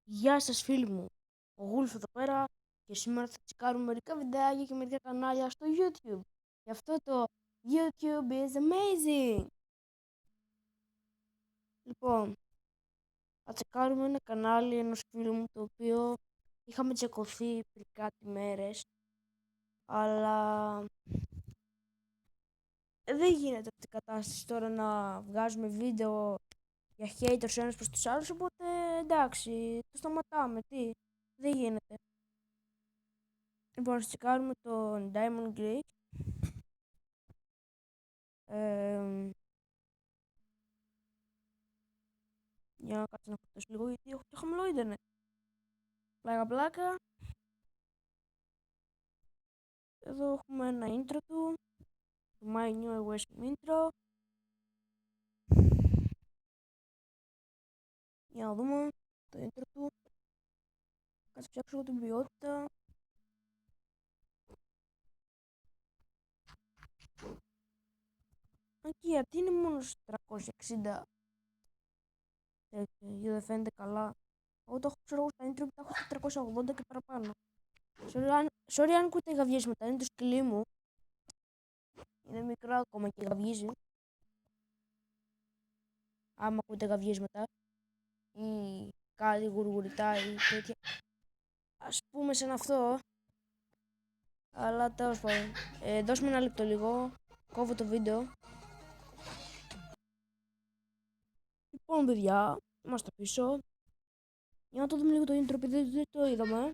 Γεια σας φίλοι μου, ο Γούλφ εδώ πέρα και σήμερα θα τσεκάρουμε μερικά βιντεάκια και μερικά κανάλια στο YouTube. Γι' αυτό το YouTube is amazing! Λοιπόν, θα τσεκάρουμε ένα κανάλι ενός φίλου μου το οποίο είχαμε τσεκωθεί πριν κάτι μέρες, αλλά δεν γίνεται αυτή η κατάσταση τώρα να βγάζουμε βίντεο για haters ο ένας προς τους άλλους, οπότε εντάξει, το σταματάμε, δεν γίνεται. Λοιπόν, ας τσεκάρουμε τον Diamond Greek. Για να κάτσω να φορτώσω λίγο γιατί έχω και χαμηλό ίντερνετ. Πλάκα. Εδώ έχουμε ένα intro του. Το My New Awesome Intro. Για να δούμε το intro του. Κάτσε φτιάξω την ποιότητα. Και γιατί είναι μόνο στο 360. Γιατί δεν φαίνεται καλά. Εγώ το έχω ξέρω στα intro που τα έχω στο 380 και παραπάνω. Sorry αν ακούτε γαβιέσματα, είναι το σκυλί μου. Είναι μικρό ακόμα και γαβγίζει. Άμα ακούτε γαβιέσματα ή κάτι γουργουριτά ή τέτοια, ας πούμε σαν αυτό. Αλλά τέλος πάντων, δώσουμε ένα λεπτό λίγο, κόβω το βίντεο. Λοιπόν παιδιά, είμαστε πίσω. Για να το δούμε λίγο το intro επειδή δεν το είδαμε.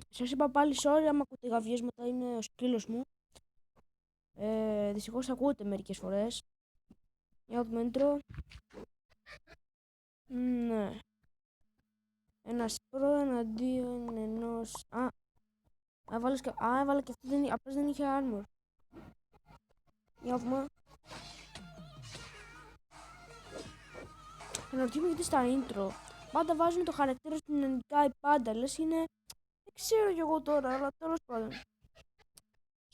Σας είπα πάλι sorry άμα ακούτε γαβιέσματα, είναι ο σκύλος μου. Δυστυχώς ακούτε μερικές φορές. Για να δούμε intro. Ναι. Ένας προ εναντίον ενός... έβαλε και αυτό, απλώς δεν είχε armor. Για να δούμε. Αναρωτιέμαι γιατί στα intro πάντα βάζουν το χαρακτήρα στην ελληνικά ή πάντα, λες είναι... Δεν ξέρω κι εγώ τώρα, αλλά τέλος πάντων.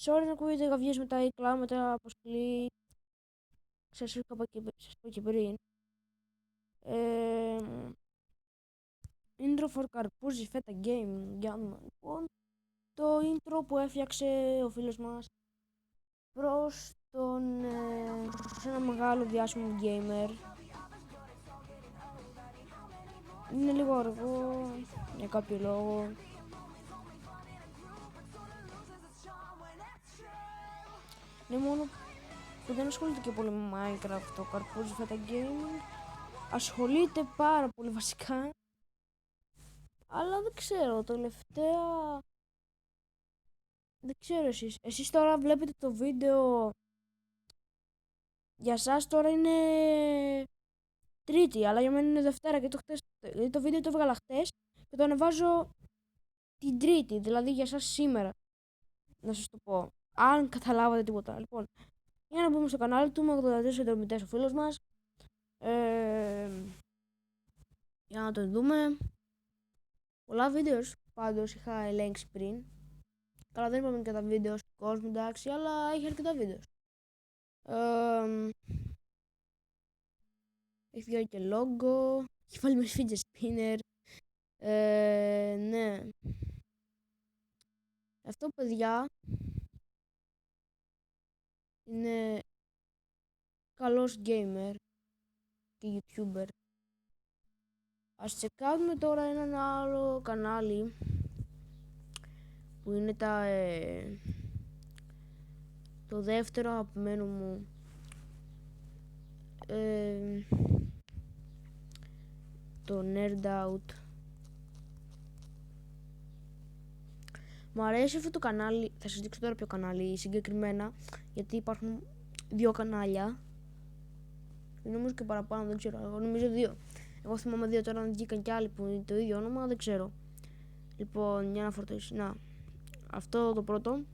Sorry να ακούγεται γαβιέσματα ή κλάματα από σκλή. Σας είπα και πριν. Intro for Καρπούζι Feta Game. Για να δούμε λοιπόν. Το intro που έφτιαξε ο φίλος μας προς ένα μεγάλο διάσημο gamer. Είναι λίγο αργό για κάποιο λόγο. Είναι μόνο που δεν ασχολείται και πολύ με Minecraft το Καρπούζι Feta Gaming. Ασχολείται πάρα πολύ βασικά. Αλλά δεν ξέρω, τελευταία... Δεν ξέρω εσείς. Εσείς τώρα βλέπετε το βίντεο... Για σας τώρα είναι... Τρίτη, αλλά για μένα είναι Δευτέρα και το βίντεο το έβγαλα χτες και το ανεβάζω την Τρίτη, δηλαδή για σας σήμερα. Να σας το πω. Αν καταλάβατε τίποτα. Λοιπόν, για να μπούμε στο κανάλι του με 84 συνδρομητές ο φίλος μας. Για να το δούμε. Πολλά βίντεο πάντως είχα ελέγξει πριν. Καλά δεν είπαμε και τα βίντεο του κόσμου εντάξει, αλλά είχε αρκετά βίντεο. Έχει βγάλει και logo. Έχει βάλει με fidget spinner. Ναι. Αυτό παιδιά είναι καλός gamer και youtuber. Ας τσεκάρουμε τώρα έναν άλλο κανάλι που είναι το δεύτερο αγαπημένο μου το Nerd Out. Μου αρέσει αυτό το κανάλι, θα σας δείξω τώρα ποιο κανάλι συγκεκριμένα, γιατί υπάρχουν δύο κανάλια. Είναι όμως και παραπάνω, δεν ξέρω, εγώ νομίζω δύο. Εγώ θυμάμαι δύο, τώρα αν βγήκαν κι άλλοι που είναι το ίδιο όνομα, δεν ξέρω. Λοιπόν, για να φορτώσει, να, αυτό το πρώτο.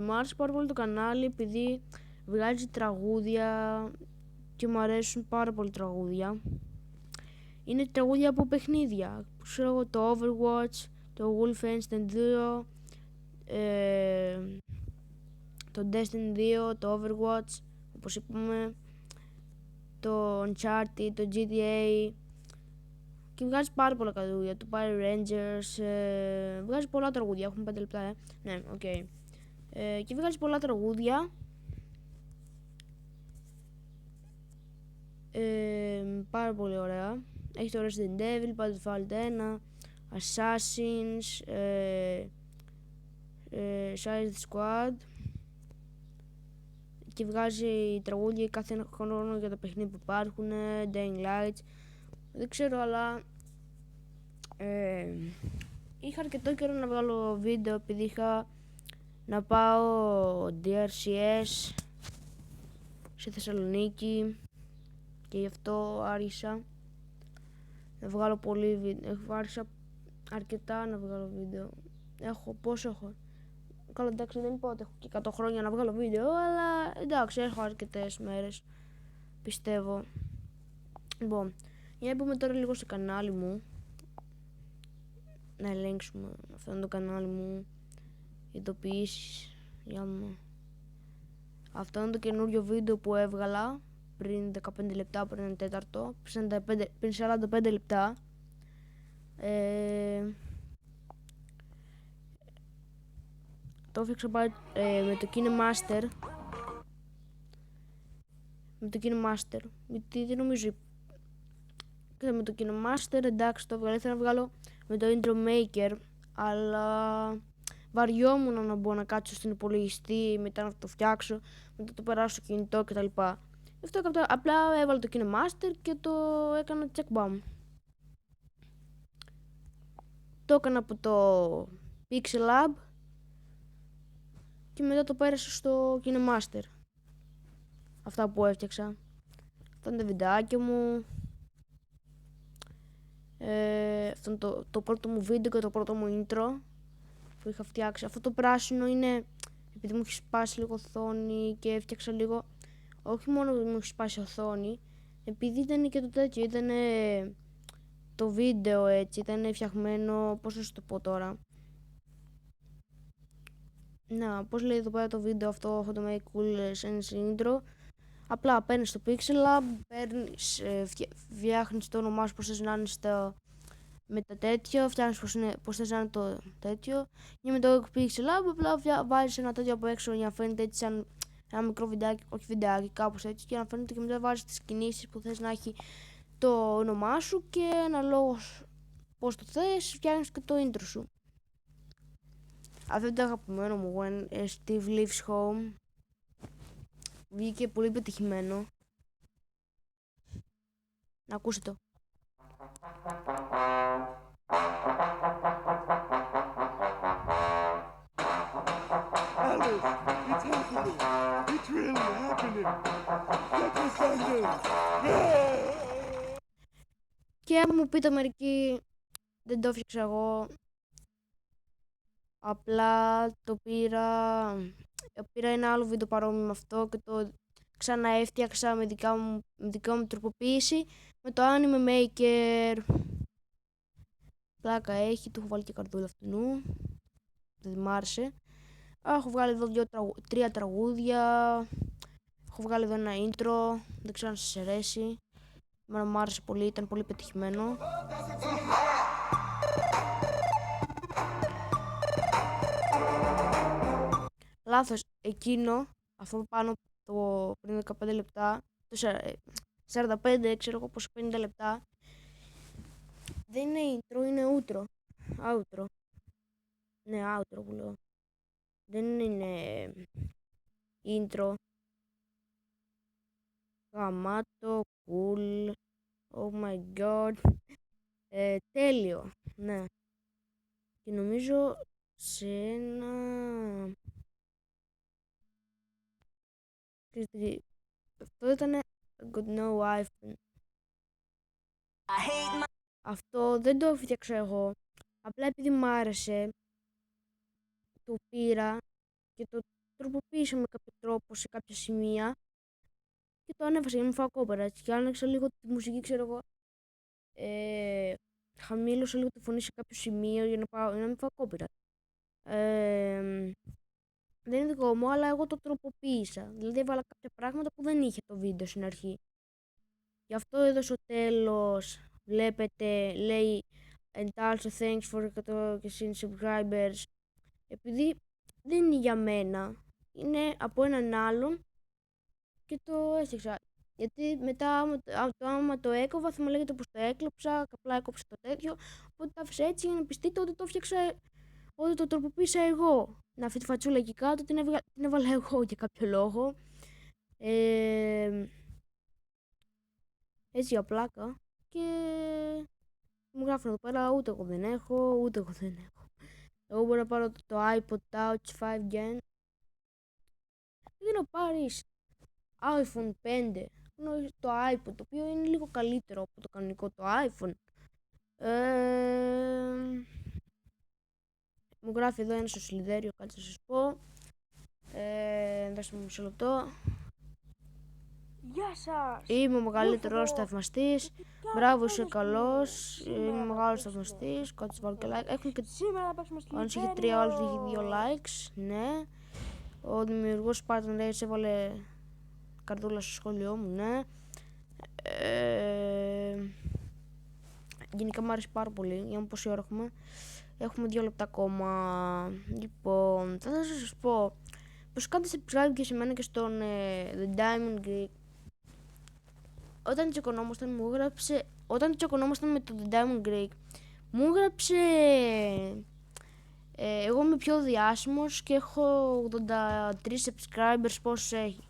Μου άρεσε πάρα πολύ το κανάλι επειδή βγάζει τραγούδια και μου αρέσουν πάρα πολύ τραγούδια. Είναι τραγούδια από παιχνίδια, που ξέρω εγώ, το Overwatch, το Wolfenstein 2, το Destiny 2, το Overwatch, όπως είπαμε, το Uncharted, το GTA και βγάζει πάρα πολλά τραγούδια, το Power Rangers, βγάζει πολλά τραγούδια, έχουμε 5 λεπτά, ναι, οκ. Και βγάζει πολλά τραγούδια. Πάρα πολύ ωραία. Έχει το Resident Evil, Battlefield 1, Assassins, Suicide Squad και βγάζει τραγούδια κάθε χρόνο για τα παιχνίδια που υπάρχουν, Dying Light. Δεν ξέρω, αλλά είχα αρκετό καιρό να βγάλω βίντεο επειδή είχα να πάω DRCS στη Θεσσαλονίκη και γι' αυτό άρχισα να βγάλω πολύ βίντεο. Άρχισα αρκετά να βγάλω βίντεο. Πόσο έχω? Καλά, εντάξει, δεν είπα ότι έχω και 100 χρόνια να βγάλω βίντεο, αλλά εντάξει, έχω αρκετές μέρες, πιστεύω. Λοιπόν, για να μπούμε τώρα λίγο στο κανάλι μου, να ελέγξουμε αυτό είναι το κανάλι μου, ειδοποιήσεις, αυτό είναι το καινούριο βίντεο που έβγαλα πριν 15 λεπτά, πριν ένα τέταρτο, πριν 45 λεπτά. Το έφτιαξα πάλι με το KineMaster. Γιατί δεν νομίζω. Με το KineMaster, εντάξει, το έβγαλα. Ήθελα να βγάλω με το Intro Maker, αλλά βαριόμουν να μπω να κάτσω στην υπολογιστή, μετά να το φτιάξω, μετά το περάσω στο κινητό κτλ. Γι' αυτό απλά έβαλα το KineMaster και το έκανα check bam. Το έκανα από το Pixel Lab και μετά το πέρασα στο KineMaster. Αυτά που έφτιαξα. Αυτά είναι τα βιντεάκια μου. Αυτό είναι το πρώτο μου βίντεο και το πρώτο μου intro που είχα φτιάξει. Αυτό το πράσινο είναι επειδή μου έχει σπάσει λίγο οθόνη και έφτιαξα λίγο. Όχι μόνο που μου έχει σπάσει οθόνη, επειδή ήταν και το τέτοιο, ήταν το βίντεο έτσι, ήταν φτιαγμένο, πώς να σου το πω τώρα. Να, πώς λέει εδώ πέρα το βίντεο αυτό, το make cool sense intro. Απλά παίρνεις το Pixel Lab, φτιάχνεις το όνομά σου πώς θες να είναι με το τέτοιο, φτιάχνεις πώς θες να είναι το τέτοιο. Και με το Pixel Lab απλά βάζεις ένα τέτοιο από έξω για να φαίνεται έτσι σαν ένα μικρό βιντεάκι, όχι βιντεάκι, κάπως έτσι, και να φαίνεται και μετά βάζεις τις κινήσεις που θες να έχει το όνομά σου και αναλόγως πώς το θες, φτιάχνεις και το intro σου. Αυτό είναι το αγαπημένο μου, When Steve Leaves Home. Βγήκε πολύ πετυχημένο. Να ακούσετε το. Alice, it's happening. It's really happening. Get us under. Και αν μου πείτε μερικοί, δεν το έφτιαξα εγώ. Απλά το πήρα ένα άλλο βίντεο παρόμοιο με αυτό και το ξαναέφτιαξα με δικά μου τροποποίηση με το Anime Maker. Πλάκα έχει, του έχω βάλει και καρδούλα αυτού. Δεν μ' άρεσε. Έχω βγάλει εδώ 3 τραγούδια. Έχω βγάλει εδώ ένα intro. Δεν ξέρω αν σας αρέσει. Εμένα μου άρεσε πολύ, ήταν πολύ πετυχημένο. Λάθος, εκείνο, αυτό πάνω το πριν 15 λεπτά, το 45, ξέρω εγώ πόσο 50 λεπτά, δεν είναι intro, είναι outro. Ναι, outro που λέω. Δεν είναι intro. Γαμάτο, cool, oh my god, τέλειο, ναι. Και νομίζω σε ένα... Αυτό ήταν Got No iPhone. Αυτό δεν το έφτιαξα εγώ. Απλά επειδή μ' άρεσε, το πήρα και το τροποποίησα με κάποιο τρόπο σε κάποια σημεία και το ανέβασα για να μην φάω copyright. Και άνοιξα λίγο τη μουσική, ξέρω εγώ. Χαμήλωσα λίγο τη φωνή σε κάποιο σημείο για να μην φάω copyright. Δεν είναι δικό μου, αλλά εγώ το τροποποίησα. Δηλαδή έβαλα κάποια πράγματα που δεν είχε το βίντεο στην αρχή. Γι' αυτό εδώ στο τέλος βλέπετε λέει and also thanks for 100 subscribers. Επειδή δεν είναι για μένα, είναι από έναν άλλον και το έφτιαξα. Γιατί μετά άμα το έκοβα θα μου λέγεται πως το έκλωψα, απλά έκοψα το τέτοιο. Οπότε το άφησα έτσι για να πιστείτε ότι το έφτιαξα, ότι το τροποποίησα εγώ. Να αυτή τη φατσούλα εκεί κάτω την έβαλα εγώ για κάποιο λόγο. Έτσι για πλάκα. Και μου γράφουν εδώ πέρα ούτε εγώ δεν έχω. Εγώ μπορώ να πάρω το iPod Touch 5 Gen. Δεν να πάρεις iPhone 5, το iPod, το οποίο είναι λίγο καλύτερο από το κανονικό το iPhone. Μου γράφει εδώ ένα στο Σλιδέριο, κάτσε να σας πω. Δώστε μου μισό λεπτό. Γεια σας! Είμαι ο μεγαλύτερος θαυμαστής. Μπράβο, είσαι καλός. Είμαι ο μεγάλος θαυμαστής. Κάτσε βάλω και like. Έχουν και Σήμερα θα παίξουμε ο άλλος Σλιδέριο. είχε 3, ο άλλος είχε 2 likes. Ναι. Ο δημιουργός Spartan Race έβαλε καρδούλα στο σχόλιο μου, ναι. Γενικά μου άρεσε πάρα πολύ. Για να δούμε πόση ώρα έχουμε. Έχουμε 2 λεπτά ακόμα. Λοιπόν, θα σας πω πως κάντε subscribe και σε μένα και στον The Diamond Greek. Όταν τσεκωνόμασταν μου έγραψε. Όταν τσεκωνόμασταν με το The Diamond Greek, μου έγραψε. Εγώ είμαι πιο διάσημος και έχω 83 subscribers, πόσους έχει.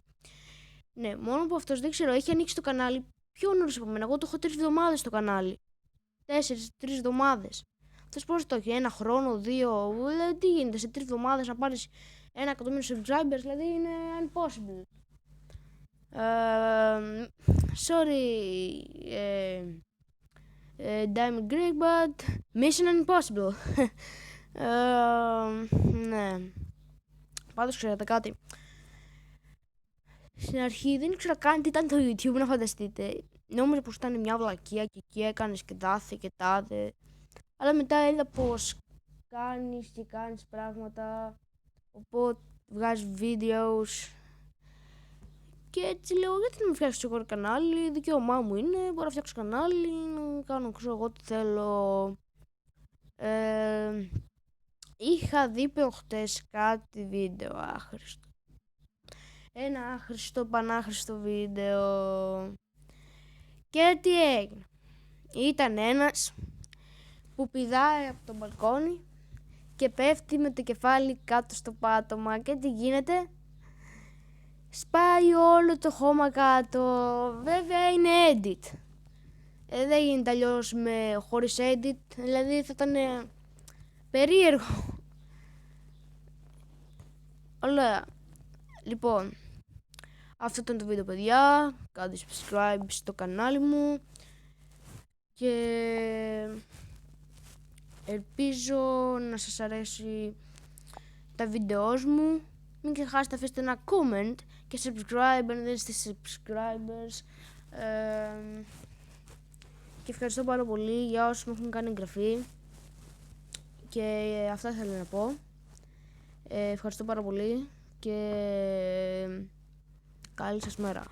Ναι, μόνο που αυτός δεν ξέρω, έχει ανοίξει το κανάλι πιο νωρίς από μένα. Εγώ το έχω 3 εβδομάδες στο κανάλι. 4-3 εβδομάδες. Αυτός πώς το έχει, 1 χρόνο, 2. Δηλαδή τι γίνεται, σε 3 εβδομάδες να πάρεις 1 εκατομμύριο subscribers, δηλαδή είναι impossible. Sorry, Diamond Greek, but mission impossible. Ναι. Πάντως ξέρετε κάτι. Στην αρχή δεν ήξερα καν τι ήταν το YouTube, να φανταστείτε. Νόμιζα πως ήταν μια βλακεία και εκεί έκανες και τάθε και τάδε. Αλλά μετά είδα πως κάνεις πράγματα. Οπότε βγάζεις videos. Και έτσι λέω, γιατί να μην φτιάξεις εγώ κανάλι, δικαίωμά μου είναι, μπορώ να φτιάξω κανάλι, να κάνω ξέρω εγώ τι θέλω. Είχα δει προχτές κάτι βίντεο άχρηστο. Ένα άχρηστο πανάχρηστο βίντεο. Και τι έγινε. Ήταν ένας που πηδάει από το μπαλκόνι και πέφτει με το κεφάλι κάτω στο πάτωμα. Και τι γίνεται. Σπάει όλο το χώμα κάτω. Βέβαια είναι edit. Δεν γίνεται αλλιώς χωρίς edit. Δηλαδή θα ήταν περίεργο. Ωραία. Λοιπόν, αυτό ήταν το βίντεο, παιδιά. Κάντε subscribe στο κανάλι μου. Και ελπίζω να σας αρέσει τα βίντεό μου. Μην ξεχάσετε, αφήστε ένα comment και subscribe αν δεν είστε subscribers. Και ευχαριστώ πάρα πολύ για όσους μου έχουν κάνει εγγραφή. Και αυτά ήθελα να πω. Ευχαριστώ πάρα πολύ και καλή σας μέρα.